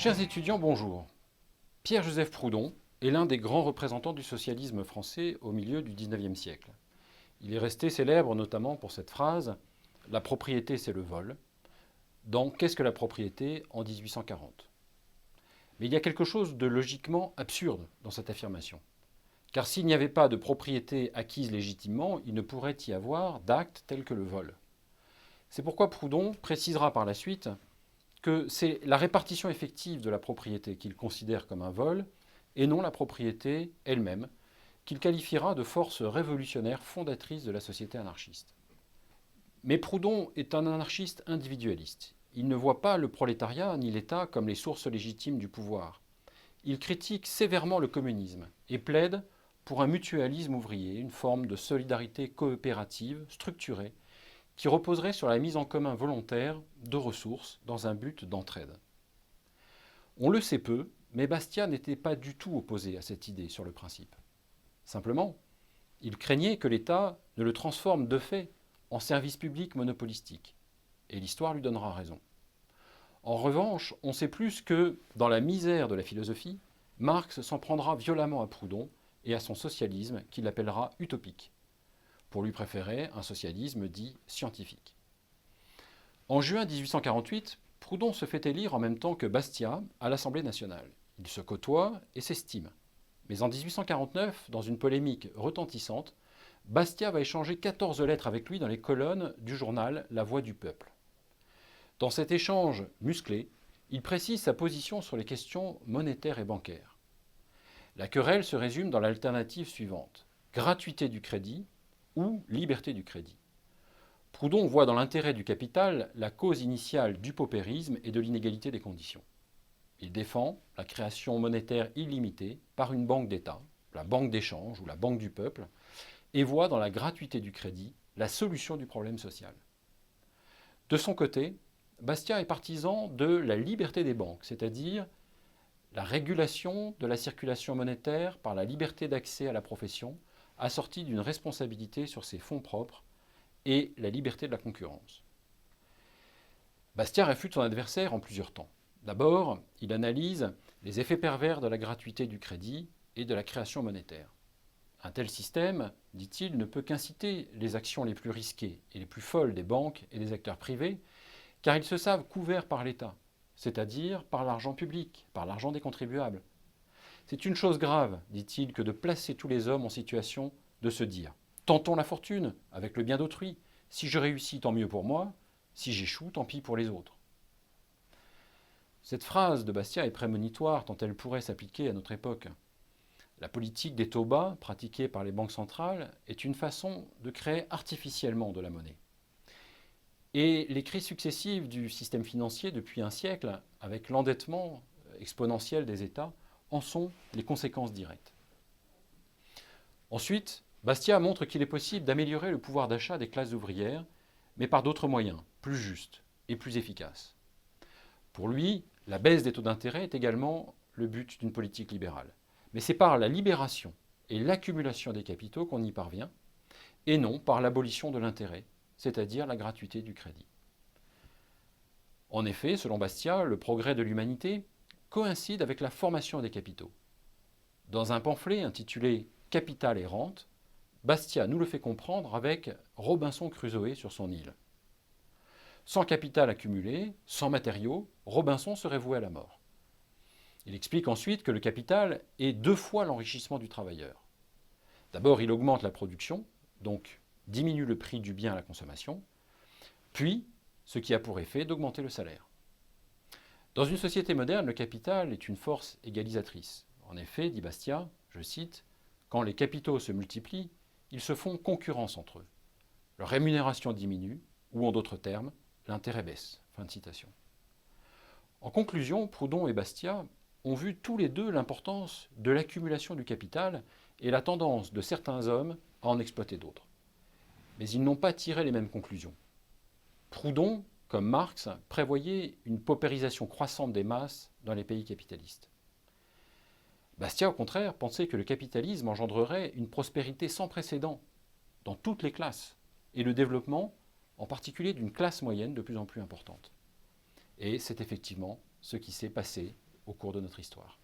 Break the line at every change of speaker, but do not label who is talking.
Chers étudiants, bonjour. Pierre-Joseph Proudhon est l'un des grands représentants du socialisme français au milieu du XIXe siècle. Il est resté célèbre notamment pour cette phrase « La propriété, c'est le vol » dans Qu'est-ce que la propriété en 1840. Mais il y a quelque chose de logiquement absurde dans cette affirmation. Car s'il n'y avait pas de propriété acquise légitimement, il ne pourrait y avoir d'actes tels que le vol. C'est pourquoi Proudhon précisera par la suite que c'est la répartition effective de la propriété qu'il considère comme un vol, et non la propriété elle-même, qu'il qualifiera de force révolutionnaire fondatrice de la société anarchiste. Mais Proudhon est un anarchiste individualiste. Il ne voit pas le prolétariat ni l'État comme les sources légitimes du pouvoir. Il critique sévèrement le communisme et plaide pour un mutualisme ouvrier, une forme de solidarité coopérative structurée qui reposerait sur la mise en commun volontaire de ressources dans un but d'entraide. On le sait peu, mais Bastiat n'était pas du tout opposé à cette idée sur le principe. Simplement, il craignait que l'État ne le transforme de fait en service public monopolistique. Et l'histoire lui donnera raison. En revanche, on sait plus que, dans la misère de la philosophie, Marx s'en prendra violemment à Proudhon et à son socialisme qu'il appellera utopique. Pour lui préférer un socialisme dit scientifique. En juin 1848, Proudhon se fait élire en même temps que Bastiat à l'Assemblée nationale. Ils se côtoient et s'estiment. Mais en 1849, dans une polémique retentissante, Bastiat va échanger 14 lettres avec lui dans les colonnes du journal La Voix du Peuple. Dans cet échange musclé, il précise sa position sur les questions monétaires et bancaires. La querelle se résume dans l'alternative suivante: gratuité du crédit ou liberté du crédit. Proudhon voit dans l'intérêt du capital la cause initiale du paupérisme et de l'inégalité des conditions. Il défend la création monétaire illimitée par une banque d'État, la banque d'échange ou la banque du peuple, et voit dans la gratuité du crédit la solution du problème social. De son côté, Bastiat est partisan de la liberté des banques, c'est-à-dire la régulation de la circulation monétaire par la liberté d'accès à la profession, assortie d'une responsabilité sur ses fonds propres et la liberté de la concurrence. Bastiat réfute son adversaire en plusieurs temps. D'abord, il analyse les effets pervers de la gratuité du crédit et de la création monétaire. Un tel système, dit-il, ne peut qu'inciter les actions les plus risquées et les plus folles des banques et des acteurs privés, car ils se savent couverts par l'État, c'est-à-dire par l'argent public, par l'argent des contribuables. C'est une chose grave, dit-il, que de placer tous les hommes en situation de se dire « Tentons la fortune avec le bien d'autrui. Si je réussis, tant mieux pour moi. Si j'échoue, tant pis pour les autres. » Cette phrase de Bastiat est prémonitoire tant elle pourrait s'appliquer à notre époque. La politique des taux bas, pratiquée par les banques centrales, est une façon de créer artificiellement de la monnaie. Et les crises successives du système financier depuis un siècle, avec l'endettement exponentiel des États, en sont les conséquences directes. Ensuite, Bastiat montre qu'il est possible d'améliorer le pouvoir d'achat des classes ouvrières, mais par d'autres moyens, plus justes et plus efficaces. Pour lui, la baisse des taux d'intérêt est également le but d'une politique libérale. Mais c'est par la libération et l'accumulation des capitaux qu'on y parvient, et non par l'abolition de l'intérêt, c'est-à-dire la gratuité du crédit. En effet, selon Bastiat, le progrès de l'humanité coïncide avec la formation des capitaux. Dans un pamphlet intitulé « Capital et rente », Bastiat nous le fait comprendre avec Robinson Crusoe sur son île. Sans capital accumulé, sans matériaux, Robinson serait voué à la mort. Il explique ensuite que le capital est 2 fois l'enrichissement du travailleur. D'abord, il augmente la production, donc diminue le prix du bien à la consommation, puis ce qui a pour effet d'augmenter le salaire. Dans une société moderne, le capital est une force égalisatrice. En effet, dit Bastiat, je cite, « Quand les capitaux se multiplient, ils se font concurrence entre eux. Leur rémunération diminue, ou en d'autres termes, l'intérêt baisse. » Fin de citation. En conclusion, Proudhon et Bastiat ont vu tous les deux l'importance de l'accumulation du capital et la tendance de certains hommes à en exploiter d'autres. Mais ils n'ont pas tiré les mêmes conclusions. Proudhon, comme Marx, prévoyait une paupérisation croissante des masses dans les pays capitalistes. Bastiat, au contraire, pensait que le capitalisme engendrerait une prospérité sans précédent dans toutes les classes et le développement, en particulier d'une classe moyenne de plus en plus importante. Et c'est effectivement ce qui s'est passé au cours de notre histoire.